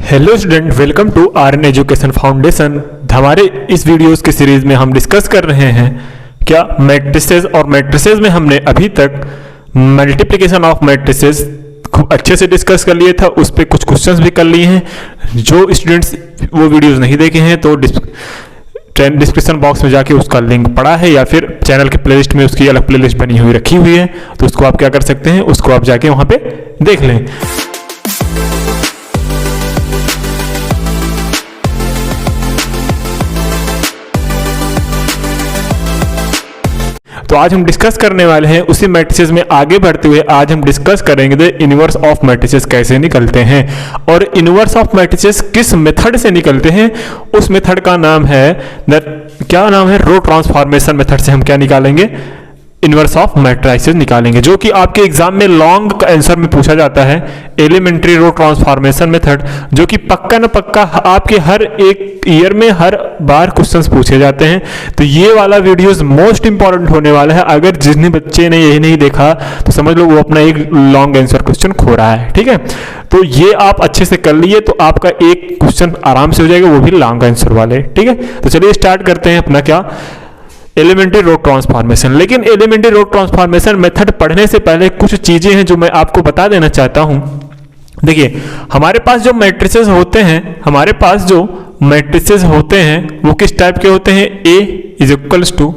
Hello student, welcome to Aryan education foundation. हमारे इस videos की सीरीज में हम डिस्कस कर रहे हैं क्या मैट्रिसेस, और मैट्रिसेस में हमने अभी तक मल्टीप्लिकेशन ऑफ मैट्रिसेस खूब अच्छे से डिस्कस कर लिए था। उस पर कुछ क्वेश्चंस भी कर लिए हैं। जो स्टूडेंट्स वो वीडियोस नहीं देखे हैं तो डिस्क्रिप्शन बॉक्स में जाके उसका लिंक पड़ा है, या फिर चैनल के प्लेलिस्ट में उसकी अलग प्लेलिस्ट बनी हुई रखी हुई है, तो उसको आप क्या कर सकते हैं, उसको आप जाके वहाँ पे देख लें। तो आज हम डिस्कस करने वाले हैं उसी मैट्रिसेस में आगे बढ़ते हुए आज हम डिस्कस करेंगे द इनवर्स ऑफ मैट्रिसेस कैसे निकलते हैं, और इनवर्स ऑफ मैट्रिसेस किस मेथड से निकलते हैं। उस मेथड का नाम है क्या नाम है, रो ट्रांसफॉर्मेशन मेथड से हम क्या निकालेंगे, इनवर्स ऑफ मैट्रिसेस निकालेंगे, जो कि आपके एग्जाम में लॉन्ग आंसर में पूछा जाता है। एलिमेंट्री रो ट्रांसफॉर्मेशन मेथड, जो कि पक्का न पक्का आपके हर एक ईयर में हर बार क्वेश्चंस पूछे जाते हैं। तो ये वाला वीडियोस मोस्ट इंपॉर्टेंट होने वाला है। अगर जिसने बच्चे ने यही नहीं देखा तो समझ लो वो अपना एक लॉन्ग आंसर क्वेश्चन खो रहा है। ठीक है, तो ये आप अच्छे से कर लिए तो आपका एक क्वेश्चन आराम से हो जाएगा, वो भी लॉन्ग आंसर वाले। ठीक है, तो चलिए स्टार्ट करते हैं अपना क्या एलिमेंट्री रो ट्रांसफॉर्मेशन। लेकिन एलिमेंट्री रो ट्रांसफॉर्मेशन मेथड पढ़ने से पहले कुछ चीजें हैं जो मैं आपको बता देना चाहता हूं। देखिए, हमारे पास जो मैट्रिसेस होते हैं वो किस टाइप के होते हैं। A is equals to,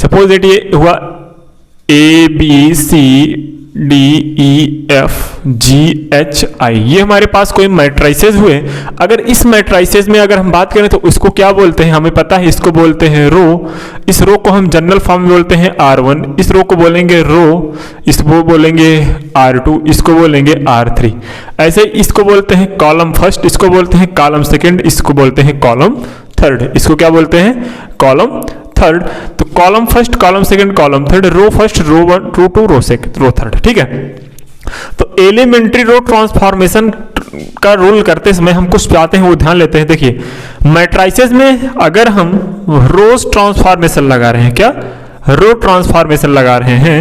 suppose that ये हुआ ABCDEFGHI, ये हमारे पास कोई मैट्रिसेस हुए। अगर इस मैट्रिसेस में अगर हम बात करें तो इसको क्या बोलते हैं, हमें पता है, इसको बोलते हैं रो। इस रो को हम जनरल फॉर्म में बोलते हैं R1, इस रो को बोलेंगे रो, इसको बोलेंगे R2, इसको बोलेंगे R3। ऐसे इसको बोलते हैं कॉलम फर्स्ट, इसको बोलते हैं कॉलम सेकेंड, इसको बोलते हैं कॉलम थर्ड, इसको क्या बोलते हैं, कॉलम थर्ड। तो column first, column second, column third, row first, row one, row two, row second, row third. ठीक है, तो एलिमेंट्री रो ट्रांसफॉर्मेशन का रूल करते समय हम कुछ चाहते हैं वो ध्यान लेते हैं। देखिए, मैट्रिसेस में अगर हम रोज ट्रांसफॉर्मेशन लगा रहे हैं, क्या रो ट्रांसफॉर्मेशन लगा रहे हैं,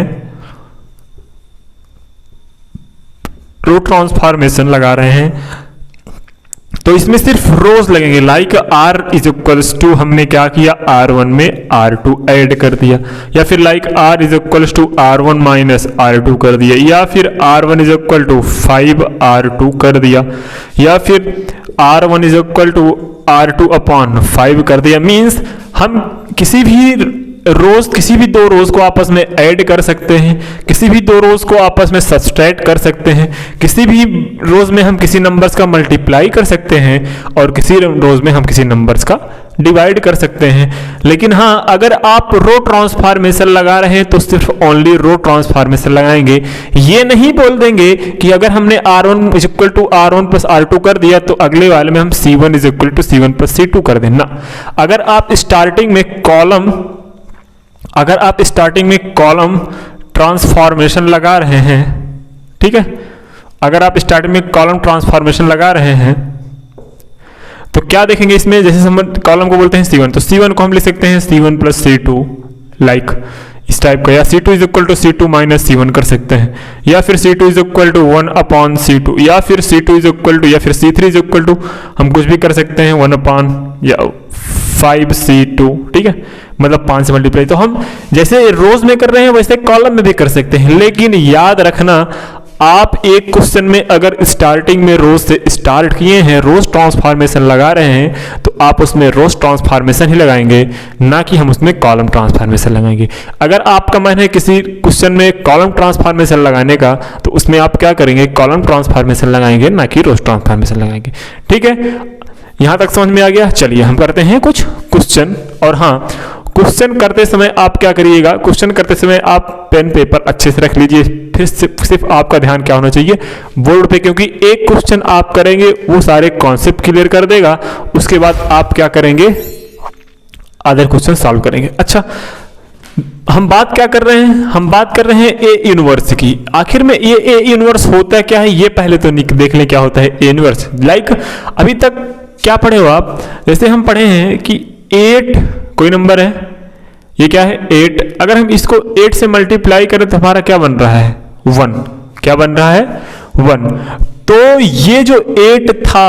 रो ट्रांसफॉर्मेशन लगा रहे हैं, तो इसमें सिर्फ रोज लगेंगे। Like R is equals to, हमने क्या किया, R1 में R2 ऐड कर दिया, या फिर like R is equals to R1 minus R2 कर दिया, या फिर R1 is equal to 5R2 कर दिया, या फिर R1 is equal to R2 upon 5 कर दिया। मीन्स हम किसी भी रोज, किसी भी दो रोज को आपस में ऐड कर सकते हैं, किसी भी दो रोज को आपस में सब्सट्रैक्ट कर सकते हैं, किसी भी रोज में हम किसी नंबर्स का मल्टीप्लाई कर सकते हैं, और किसी रोज में हम किसी नंबर्स का डिवाइड कर सकते हैं। लेकिन हाँ, अगर आप रो ट्रांसफॉर्मेशन लगा रहे हैं तो सिर्फ ओनली रो ट्रांसफॉर्मेशन लगाएंगे। ये नहीं बोल देंगे कि अगर हमने R1 is equal to R1 plus R2 कर दिया तो अगले वाले में हम C1 is equal to C1 plus C2 कर देना। अगर आप स्टार्टिंग में कॉलम ट्रांसफॉर्मेशन लगा रहे हैं, ठीक है, अगर आप स्टार्टिंग में कॉलम ट्रांसफॉर्मेशन लगा रहे हैं तो क्या देखेंगे इसमें, जैसे हम कॉलम को बोलते हैं C1, तो C1 को हम लिख सकते हैं C1 प्लस C2, लाइक इस टाइप का, या C2 is equal to C2 minus C1 कर सकते हैं, या फिर C2 is equal to 1 upon C2, या फिर C2 इज इक्वल टू, या फिर C3 इज इक्वल टू, हम कुछ भी कर सकते हैं 1 अपॉन या 5C2। ठीक है, मतलब 5 से मल्टीप्लाई। तो हम जैसे रोज में कर रहे हैं वैसे कॉलम में भी कर सकते हैं। लेकिन याद रखना, आप एक क्वेश्चन में अगर स्टार्टिंग में रोज से स्टार्ट किए हैं, रोज ट्रांसफॉर्मेशन लगा रहे हैं, तो आप उसमें रोज ट्रांसफॉर्मेशन ही लगाएंगे, ना कि हम उसमें कॉलम ट्रांसफॉर्मेशन लगाएंगे। अगर आपका मन है किसी क्वेश्चन में कॉलम ट्रांसफॉर्मेशन लगाने का, तो उसमें आप क्या करेंगे, कॉलम ट्रांसफॉर्मेशन लगाएंगे, ना कि रोज ट्रांसफॉर्मेशन लगाएंगे। ठीक है, यहां तक समझ में आ गया। चलिए हम करते हैं कुछ क्वेश्चन। और हाँ, क्वेश्चन करते समय आप क्या करिएगा, क्वेश्चन करते समय आप पेन पेपर अच्छे से रख लीजिए। फिर सिर्फ आपका ध्यान क्या होना चाहिए, बोर्ड पे, क्योंकि एक क्वेश्चन आप करेंगे वो सारे कॉन्सेप्ट क्लियर कर देगा। उसके बाद आप क्या करेंगे, अदर क्वेश्चन सॉल्व करेंगे। अच्छा, हम बात क्या कर रहे हैं, हम बात कर रहे हैं ए यूनिवर्स की। आखिर में ये ए यूनिवर्स होता क्या है, ये पहले तो देख लें क्या होता है ए यूनिवर्स। लाइक अभी तक क्या पढ़े हो आप, जैसे हम पढ़े हैं कि 8 कोई नंबर है, ये क्या है 8, अगर हम इसको 8 से मल्टीप्लाई करें तो हमारा क्या बन रहा है 1, क्या बन रहा है 1। तो ये जो 8 था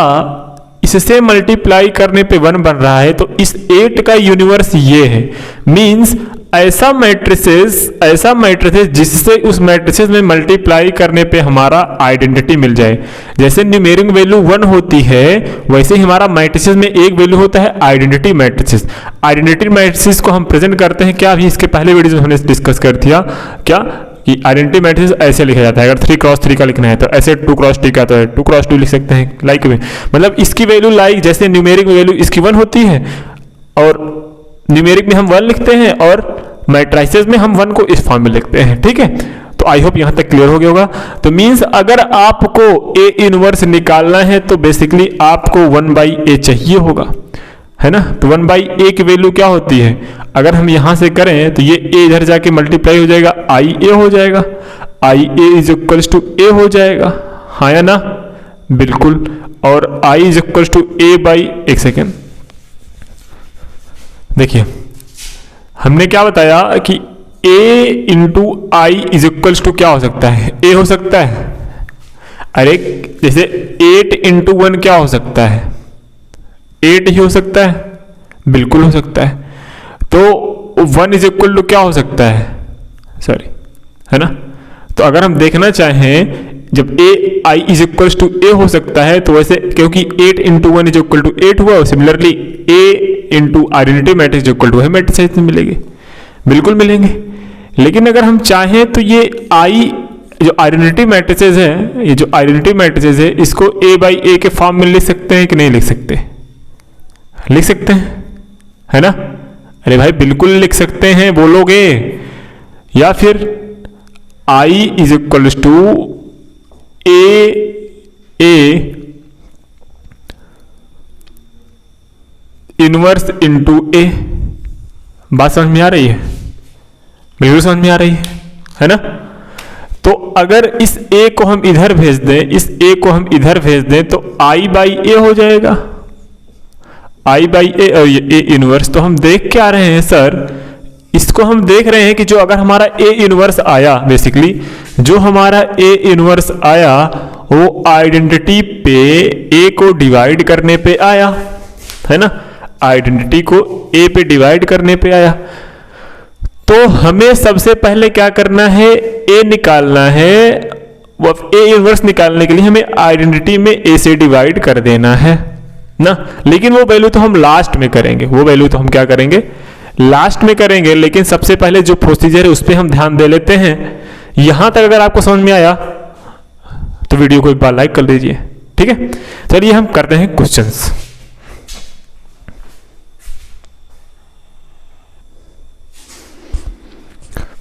इससे मल्टीप्लाई करने पे 1 बन रहा है, तो इस 8 का यूनिवर्स ये है। मींस ऐसा मैट्रिसेस जिससे उस मैट्रिसेस में मल्टीप्लाई करने पे हमारा आइडेंटिटी मिल जाए। जैसे न्यूमेरिक वैल्यू 1 होती है, वैसे ही हमारा मैट्रिसेस में एक वैल्यू होता है आइडेंटिटी मैट्रिसेस। आइडेंटिटी मैट्रिसेस को हम प्रेजेंट करते हैं क्या, अभी इसके पहले वीडियो में हमने डिस्कस कर दिया क्या कि आइडेंटिटी मैट्रिक्स ऐसे लिखा जाता है। अगर 3x3 का लिखना है तो ऐसे, 2x2 का तो है 2x2 लिख सकते हैं लाइक में। मतलब इसकी वैल्यू लाइक जैसे न्यूमेरिक वैल्यू इसकी 1 होती है और न्यूमेरिक में हम 1 लिखते हैं और मैट्रिसेस में हम 1 को इस फॉर्म में लिखते हैं। ठीक है, तो आई होप यहां तक क्लियर हो गया होगा। तो मींस अगर आपको ए इनवर्स निकालना है तो बेसिकली आपको 1/a चाहिए होगा, है ना। तो 1/a की वैल्यू क्या होती है, अगर हम यहां से करें तो ये a इधर जाके मल्टीप्लाई हो जाएगा, IA हो जाएगा, IA is equal to a हो जाएगा, हाँ या ना, बिल्कुल। और I is equal to a by, एक सेकेंड देखिए हमने क्या बताया कि a into I is equal to क्या हो सकता है, a हो सकता है। अरे जैसे 8 इंटू 1 क्या हो सकता है, 8 ही हो सकता है, बिल्कुल हो सकता है। तो 1 इज इक्वल टू क्या हो सकता है, सॉरी, है ना। तो अगर हम देखना चाहें जब a i is equal to a हो सकता है, तो वैसे क्योंकि 8 इंटू 1 इज इक्वल टू 8 हुआ, similarly a into identity matrix equal to है मैट्रिक्स में मिलेंगे, बिल्कुल मिलेंगे। लेकिन अगर हम चाहें तो ये i जो आइडेंटिटी मैट्रिसेस है, ये जो आइडेंटिटी मैट्रिसेस है, इसको a/a के फॉर्म में लिख सकते हैं कि नहीं लिख सकते, लिख सकते हैं, है ना। अरे भाई बिल्कुल लिख सकते हैं, बोलोगे। या फिर i is equal to a inverse into a। बात समझ में आ रही है, बिल्कुल समझ में आ रही है ना। तो अगर इस a को हम इधर भेज दें, इस a को हम इधर भेज दें तो I/a हो जाएगा, I/a और ये a इनवर्स। तो हम देख क्या रहे हैं सर, इसको हम देख रहे हैं कि जो अगर हमारा a इनवर्स आया, बेसिकली जो हमारा a इनवर्स आया वो आइडेंटिटी पे a को डिवाइड करने पे आया, है ना, आइडेंटिटी को a पे डिवाइड करने पे आया। तो हमें सबसे पहले क्या करना है, a निकालना है। वो a इनवर्स निकालने के लिए हमें आइडेंटिटी में a से डिवाइड कर देना है ना। लेकिन वो वैल्यू तो हम लास्ट में करेंगे, वो वैल्यू तो हम क्या करेंगे, लास्ट में करेंगे। लेकिन सबसे पहले जो प्रोसीजर है उस पर हम ध्यान दे लेते हैं। यहां तक अगर आपको समझ में आया तो वीडियो को एक बार लाइक कर दीजिए, ठीक है। चलिए हम करते हैं क्वेश्चंस।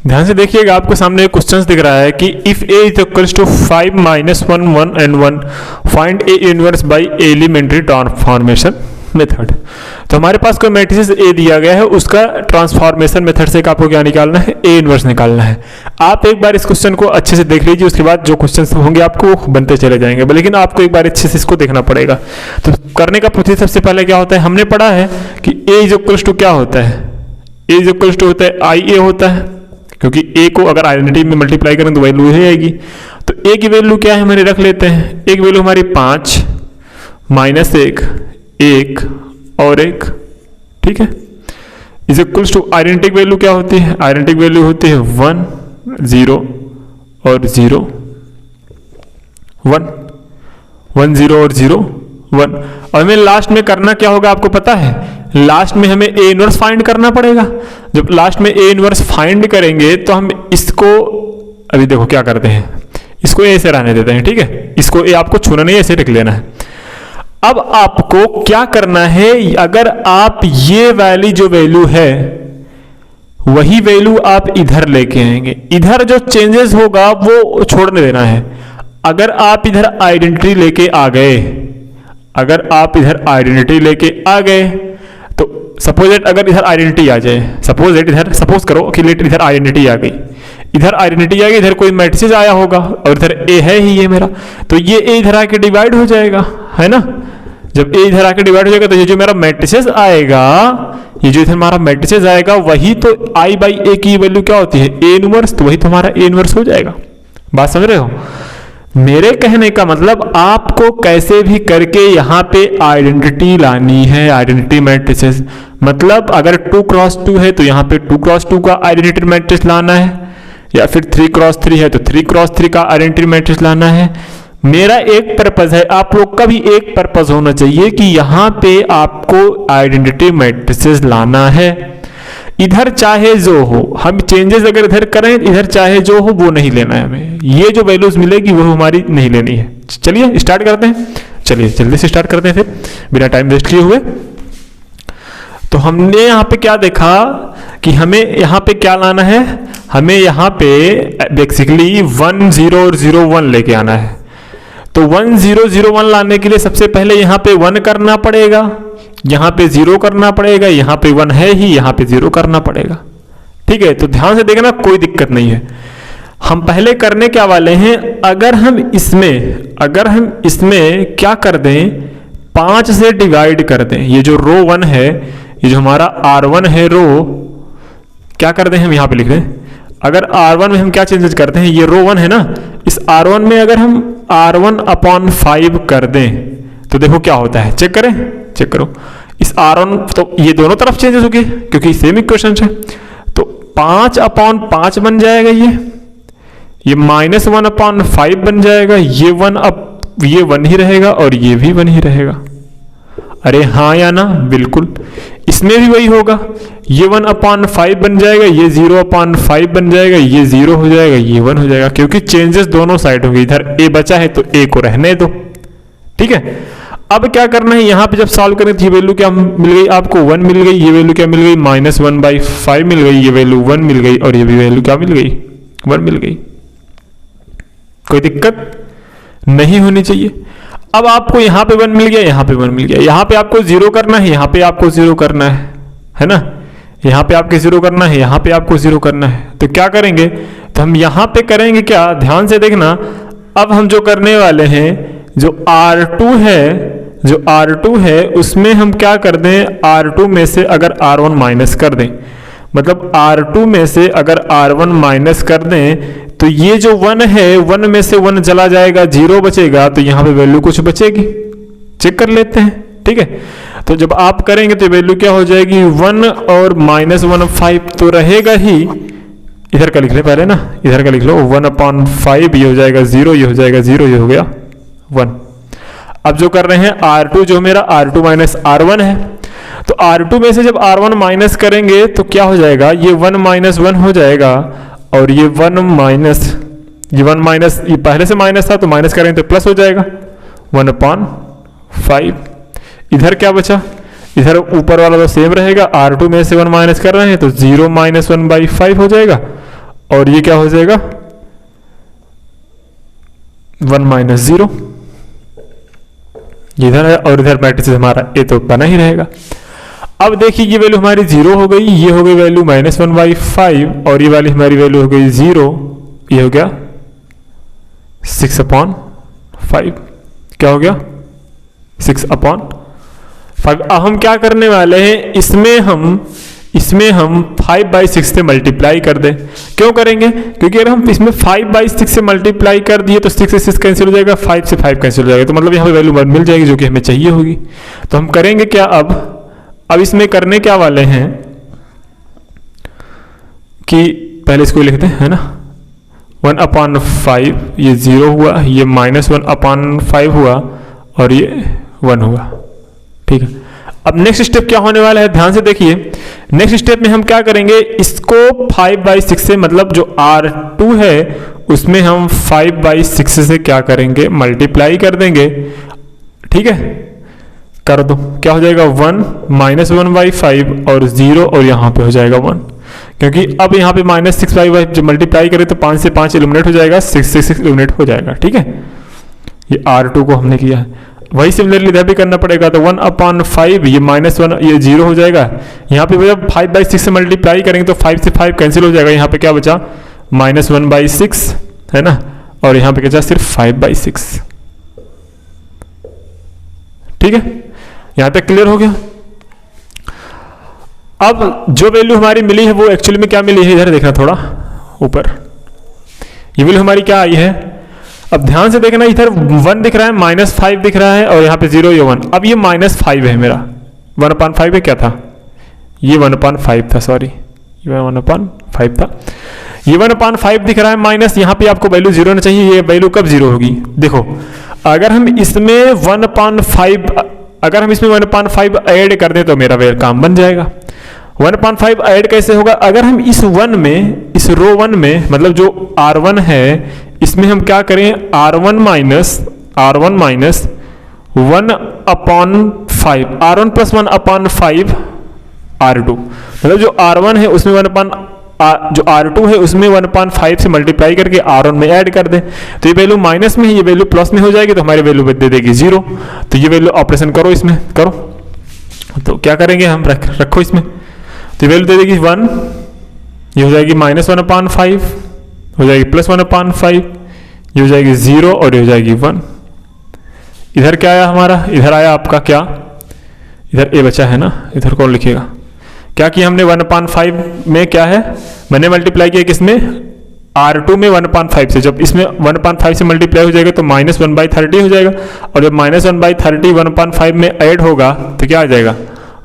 ध्यान से देखिएगा, आपको सामने एक क्वेश्चन दिख रहा है कि if a is equals to 5 -1 1 and 1 find a inverse by elementary transformation method. तो हमारे पास कोई मैट्रिक्स a दिया गया है, उसका ट्रांसफॉर्मेशन मेथड से आपको क्या निकालना है, a इनवर्स निकालना है। आप एक बार इस क्वेश्चन को अच्छे से देख लीजिए, उसके बाद जो क्वेश्चन होंगे आपको बनते चले जाएंगे, लेकिन आपको एक बार अच्छे से इसको देखना पड़ेगा। तो करने का प्रोसेस सबसे पहले क्या होता है, हमने पढ़ा है कि a इज इक्वल्स टू क्या होता है, a इज इक्वल्स टू होता है IA होता है, क्योंकि a को अगर आइडेंटिटी में मल्टीप्लाई करें तो वैल्यू ही आएगी। तो a की वैल्यू क्या है, मैंने रख लेते हैं। एक वैल्यू हमारी 5 -1 1 और 1, ठीक है, is equals to identity value क्या होती है, आइडेंटिटी वैल्यू होती है 1 0 और 0 1 1 0 और 0 1। और हमें लास्ट में करना क्या होगा आपको पता है, लास्ट में हमें a इनवर्स फाइंड करना पड़ेगा। जब लास्ट में a इनवर्स फाइंड करेंगे तो हम इसको, अभी देखो क्या करते हैं, इसको a से रहने देते हैं, ठीक है, इसको a आपको छूना नहीं, ऐसे रख लेना है। अब आपको क्या करना है, अगर आप ये वाली जो वैल्यू है वही वैल्यू आप इधर लेके आएंगे, इधर जो चेंजेस होगा वो छोड़ने देना है। अगर आप इधर आइडेंटिटी लेके आ गए, अगर आप इधर आइडेंटिटी लेके आ गए तो सपोज दैट अगर इधर आइडेंटिटी आ जाए, सपोज दैट इधर, सपोज करो कि लेट इधर आइडेंटिटी आ गई, इधर आइडेंटिटी आ गई, इधर कोई मैट्रिक्स आया होगा और इधर a है ही ये मेरा, तो ये a इधर आके डिवाइड हो जाएगा, है ना। जब a इधर आके डिवाइड हो जाएगा तो ये जो मेरा मैट्रिक्स आएगा, ये जो इधर हमारा मैट्रिक्स आएगा वही तो I/a की वैल्यू क्या होती है, a इनवर्स, तो वही तो हमारा a इनवर्स हो जाएगा। बात समझ रहे हो। मेरे कहने का मतलब आपको कैसे भी करके यहाँ पे आइडेंटिटी लानी है, आइडेंटिटी मैट्रिसेस। मतलब अगर 2x2 है तो यहाँ पे 2x2 का आइडेंटिटी मैट्रिक्स लाना है, या फिर 3x3 है तो 3x3 का आइडेंटिटी मैट्रिक्स लाना है। मेरा एक पर्पज है, आप लोग का भी एक पर्पज होना चाहिए कि यहाँ पे आपको आइडेंटिटी मैट्रिसेस लाना है। इधर चाहे जो हो, हम चेंजेस अगर इधर करें, इधर चाहे जो हो वो नहीं लेना है हमें। ये जो वैल्यूज मिलेगी वो हमारी नहीं लेनी है। चलिए स्टार्ट करते हैं, चलिए जल्दी से स्टार्ट करते हैं फिर बिना टाइम वेस्ट किए हुए। तो हमने यहाँ पे क्या देखा कि हमें यहाँ पे क्या लाना है, हमें यहाँ पे बेसिकली 1 0 और 0 1 लेके आना है। तो 1 0 0 1 लाने के लिए सबसे पहले यहाँ पे 1 करना पड़ेगा, यहाँ पे 0 करना पड़ेगा, यहाँ पे 1 है ही, यहाँ पे 0 करना पड़ेगा। ठीक है, तो ध्यान से देखना, कोई दिक्कत नहीं है। हम पहले करने क्या वाले हैं, अगर हम इसमें क्या कर दें, 5 से डिवाइड कर दें। ये जो रो 1 है, ये जो हमारा R1 है रो, क्या कर दें हम यहाँ पे लिख दें। अगर R1 में हम क्या चेंजेस करते हैं, ये रो 1 है ना, इस R1 में अगर हम R1/5 कर दें तो देखो क्या होता है, चेक करें, चेक करो। इस R1 तो ये दोनों तरफ चेंजेस हो गए क्योंकि सेम इक्वेशन है। तो 5/5 बन जाएगा, ये -1/5 बन जाएगा, ये 1 ही रहेगा और ये भी 1 ही रहेगा। अरे हाँ या ना, बिल्कुल। इसमें भी वही होगा, ये 1/5 बन जाएगा, ये 0/5 बन जाएगा, ये 0 हो जाएगा, ये 1 हो जाएगा, क्योंकि चेंजेस दोनों साइड होंगे। इधर a बचा है तो a को रहने दो। ठीक है, अब क्या करना है, यहाँ पे जब सॉल्व करें तो ये वैल्यू क्या मिल गई आपको, 1 मिल गई। ये वैल्यू क्या मिल गई, -1/5 मिल गई। ये वैल्यू 1 मिल गई और ये भी वैल्यू क्या मिल गई, 1 मिल गई। कोई दिक्कत नहीं होनी चाहिए। अब आपको यहाँ पे 1 मिल गया, यहाँ पे 1 मिल गया, यहाँ पे आपको 0 करना है, यहाँ पे आपको 0 करना है ना, यहाँ पे आपके 0 करना है, यहाँ पे आपको 0 करना है। तो क्या करेंगे, तो हम यहाँ पे करेंगे क्या, ध्यान से देखना। अब हम जो करने वाले हैं, जो R2 है उसमें हम क्या कर दें, R2 में से अगर R1 माइनस कर दें, मतलब R2 में से अगर R1 माइनस कर दें तो ये जो 1 है, 1 में से 1 चला जाएगा, 0 बचेगा, तो यहाँ पे वैल्यू कुछ बचेगी। चेक कर लेते हैं। ठीक है, तो जब आप करेंगे तो वैल्यू क्या हो जाएगी, 1 और -1/5 तो रहेगा ही। इधर का लिख ले पहले ना, इधर का लिख लो, 1/5 ये हो जाएगा 0, ये हो जाएगा 0, ये हो गया 1। अब जो कर रहे हैं R2, जो मेरा R2 माइनस R1 है, तो R2 में से जब R1 माइनस करेंगे तो क्या हो जाएगा, ये 1 - 1 हो जाएगा, और ये 1 माइनस ये पहले से माइनस था तो माइनस करेंगे तो प्लस हो जाएगा 1/5। इधर क्या बचा, इधर ऊपर वाला तो सेम रहेगा, R2 में से 1 माइनस कर रहे हैं तो 0 - 1/5 हो जाएगा, और ये क्या हो जाएगा 1 - 0। इधर है और इधर मैट्रिक्स हमारा ए तो बना ही रहेगा। अब देखिए ये वैल्यू हमारी 0 हो गई, ये हो गई वैल्यू -1/5, और ये वाली हमारी वैल्यू हो गई 0, ये हो गया 6/5। क्या हो गया 6/5। अब हम क्या करने वाले हैं, इसमें हम 5/6 से मल्टीप्लाई कर दें। क्यों करेंगे, क्योंकि अगर हम इसमें 5/6 से मल्टीप्लाई कर दिए तो 6 से 6 कैंसिल हो जाएगा, 5 से 5 कैंसिल हो जाएगा, तो मतलब यहाँ पे वैल्यू 1 मिल जाएगी जो कि हमें चाहिए होगी। तो हम करेंगे क्या, अब इसमें करने क्या वाले हैं कि पहले इसको लिखते हैं, है ना, 1/5, ये 0 हुआ, ये -1/5 हुआ, और ये 1 हुआ। ठीक है, अब नेक्स्ट स्टेप क्या होने वाला है, ध्यान से देखिए। नेक्स्ट स्टेप में हम क्या करेंगे, इसको 5/6 से, मतलब जो R2 है उसमें हम 5/6 से क्या करेंगे, मल्टीप्लाई कर देंगे। ठीक है, कर दो, क्या हो जाएगा 1 - 1/5 और 0, और यहाँ पे हो जाएगा 1, क्योंकि अब यहाँ पे -6/5 जब मल्टीप्लाई करें तो 5 से 5 एलिमिनेट हो जाएगा, 6 से 6 एलिमिनेट हो जाएगा। ठीक है, ये R2 को हमने किया है, वही सिमिलरली इधर भी करना पड़ेगा। तो 1/5 ये -1, ये 0 हो जाएगा। यहाँ पे जब 5/6 से मल्टीप्लाई करेंगे तो 5 से 5 कैंसिल हो जाएगा, यहाँ पे क्या बचा -1/6, है ना, और यहाँ पे क्या सिर्फ 5/6। ठीक है, यहाँ तक क्लियर हो गया। अब जो वैल्यू हमारी मिली है वो एक्चुअली में क्या मिली है, इधर देखना थोड़ा ऊपर, ये वैल्यू हमारी क्या आई है, अब ध्यान से देखना, इधर 1 दिख रहा है, -5 दिख रहा है, और यहाँ पे 0 या 1। अब ये -5 है मेरा, 1/5 है, क्या था ये 1/5 था, सॉरी ये 1/5 था। ये 1/5 दिख रहा है माइनस, यहाँ पे आपको वैल्यू 0 होना चाहिए। ये वैल्यू कब 0 होगी? देखो अगर हम इसमें 1/5 ऐड कर दें तो मेरा काम बन जाएगा। 1/5 ऐड कैसे होगा? अगर हम इस 1 में, इस रो 1 में, मतलब जो R1 है, इसमें हम क्या करें, R1 minus 1/5, R1 plus 1/5 R2, मतलब जो R1 है उसमें जो R2 है उसमें 1/5 से मल्टीप्लाई करके R1 में ऐड कर दें, तो ये वैल्यू माइनस में है, ये वैल्यू प्लस में हो जाएगी, तो हमारी वैल्यू दे देगी 0। तो ये वैल्यू ऑपरेशन करो, इसमें करो, तो क्या करेंगे हम, रखो इसमें, तो वैल्यू दे देगी 1, ये हो जाएगी -1/5, हो जाएगी +1/5, ये हो जाएगी 0, और ये हो जाएगी 1। इधर क्या आया हमारा? इधर आया आपका क्या, इधर ए बचा है ना, इधर कौन लिखेगा? क्या किया हमने 1/5 में, क्या है, मैंने मल्टीप्लाई किया किसमें, R2 में 1/5 से। जब इसमें 1/5 से मल्टीप्लाई हो जाएगा तो -1/30 हो जाएगा, और जब -1/30 1/5 में ऐड होगा तो क्या आ जाएगा,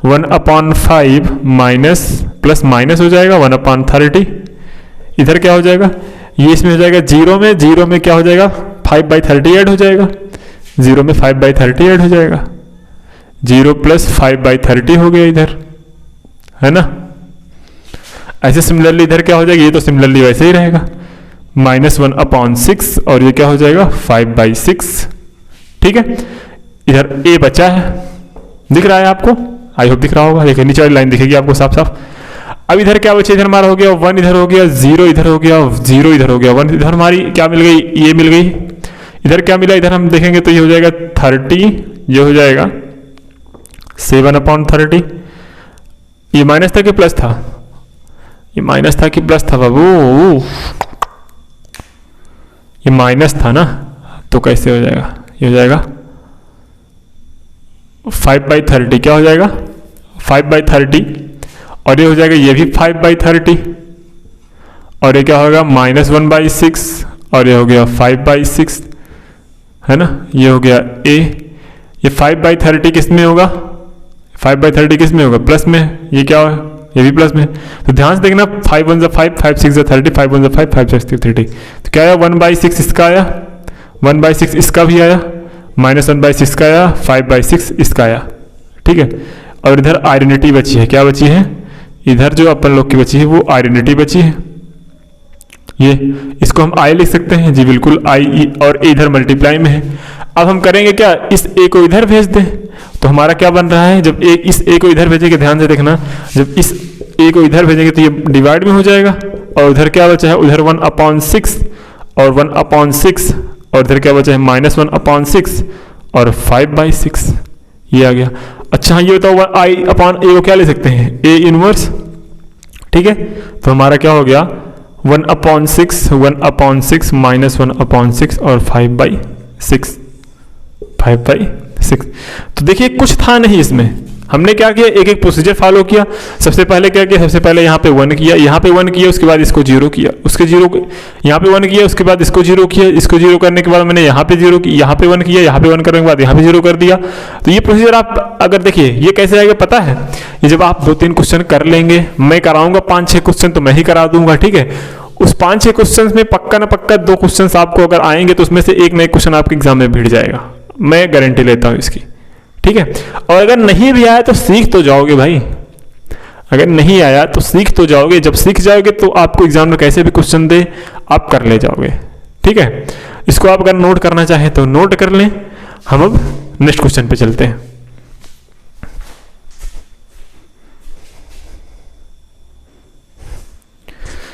1/5 माइनस प्लस माइनस हो जाएगा 1/30। इधर क्या हो जाएगा, ये इसमें हो जाएगा 0 में क्या हो जाएगा, 5/30 ऐड हो जाएगा, 0 में 5/30 ऐड हो जाएगा, 0 + 5/30 हो गया इधर, है ना। ऐसे सिमिलरली इधर क्या हो जाएगा, ये तो सिमिलरली वैसे ही रहेगा, -1/6, और ये क्या हो जाएगा 5/6। ठीक है, इधर ए बचा है, दिख रहा है आपको, आई होप दिख रहा होगा, देखिए नीचे वाली लाइन दिखेगी आपको साफ साफ। अब इधर क्या बचे, इधर हमारा हो गया 1, इधर हो गया 0, इधर हो गया 0, इधर हो गया 1, इधर हमारी क्या मिल गई, ये मिल गई। इधर क्या मिला, इधर हम देखेंगे तो ये हो जाएगा 30, ये हो जाएगा 7/30। ये माइनस था कि प्लस था, ये माइनस था कि प्लस था बाबू, ये माइनस था ना, तो कैसे हो जाएगा, ये हो जाएगा 5/30, क्या हो जाएगा 5/30, और ये हो जाएगा ये भी 5/30, और ये क्या होगा -1/6, और ये हो गया 5/6, है ना, ये हो गया ए। ये 5/30 किस में होगा, 5/30 किस में होगा, प्लस में, ये क्या है, ये भी प्लस में। तो ध्यान से देखना, 5 1 5, 5 6 30, 5 1 5, 5 6 30, तो क्या आया 1/6 इसका आया, 1/6 इसका भी आया, -1/6 का आया, 5/6 इसका आया। ठीक है, और इधर आइडेंटिटी बची है, क्या बची है, इधर जो अपन लोग की बची है वो आइडेंटिटी बची है। ये इसको हम आई लिख सकते हैं जी, बिल्कुल आई, और इधर मल्टीप्लाई में है। अब हम करेंगे क्या, इस ए को इधर भेज दें, तो हमारा क्या बन रहा है, जब इस ए को इधर भेजेंगे, ध्यान से देखना, जब इस ए को इधर भेजेंगे तो ये डिवाइड में हो जाएगा, और उधर क्या बचा है, उधर 1/6 और 1/6, और इधर क्या बचा है -1/6 और 5/6, ये आ गया। अच्छा ये बताओ I/A को क्या ले सकते हैं, A इनवर्स। ठीक है, तो हमारा क्या हो गया 1/6 -1/6 और 5/6। तो देखिए कुछ था नहीं इसमें, हमने क्या किया, एक एक प्रोसीजर फॉलो किया। सबसे पहले क्या किया, सबसे पहले यहाँ पे 1 किया, यहाँ पे 1 किया, उसके बाद इसको 0 किया, उसके 0 यहाँ पे 1 किया, उसके बाद इसको 0 किया, इसको 0 करने के बाद मैंने यहाँ पे 0 किया, यहाँ पे 1 किया, यहाँ पे 1 करने के बाद यहाँ पे 0 कर दिया। तो ये प्रोसीजर आप अगर देखिए ये कैसे आएगा पता है, ये जब आप 2-3 क्वेश्चन कर लेंगे, मैं कराऊंगा 5-6 क्वेश्चन तो मैं ही करा दूंगा। ठीक है, उस 5-6 क्वेश्चन में पक्का ना पक्का 2 क्वेश्चन आपको अगर आएंगे तो उसमें से एक ना एक क्वेश्चन आपके एग्जाम में भिड़ जाएगा, मैं गारंटी लेता हूँ इसकी। ठीक है, और अगर नहीं भी आया तो सीख तो जाओगे भाई, अगर नहीं आया तो सीख तो जाओगे, जब सीख जाओगे तो आपको एग्जाम में कैसे भी क्वेश्चन दे आप कर ले जाओगे। ठीक है, इसको आप अगर नोट करना चाहें तो नोट कर लें। हम अब नेक्स्ट क्वेश्चन पे चलते हैं।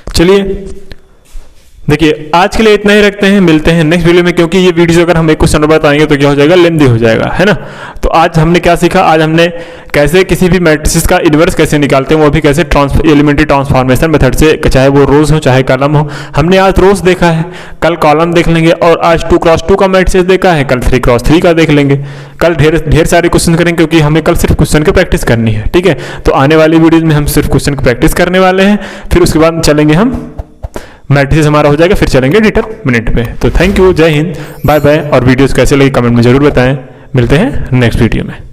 चलिए देखिए आज के लिए इतना ही रखते हैं, मिलते हैं नेक्स्ट वीडियो में, क्योंकि ये वीडियो अगर हम एक क्वेश्चन बताएंगे तो क्या हो जाएगा, लेंदी हो जाएगा, है ना। तो आज हमने क्या सीखा, आज हमने कैसे किसी भी मैट्रिक्स का इन्वर्स कैसे निकालते हैं, वो भी कैसे एलिमेंट्री ट्रांसफॉर्मेशन मेथड से, चाहे वो रोज हो चाहे कॉलम हो। हमने आज रोज देखा है, कल कॉलम देख लेंगे, और आज 2x2 का मैट्रिक्स देखा है, कल 3x3 का देख लेंगे, कल ढेर सारे क्वेश्चन करेंगे, क्योंकि हमें कल सिर्फ क्वेश्चन की प्रैक्टिस करनी है। ठीक है, तो आने वाली वीडियोज में हम सिर्फ क्वेश्चन की प्रैक्टिस करने वाले हैं, फिर उसके बाद चलेंगे हम मैट्रिसेस हमारा हो जाएगा, फिर चलेंगे डिटरमिनेंट पे। तो थैंक यू, जय हिंद, बाय बाय। और वीडियोस कैसे लगी कमेंट में जरूर बताएं। मिलते हैं नेक्स्ट वीडियो में।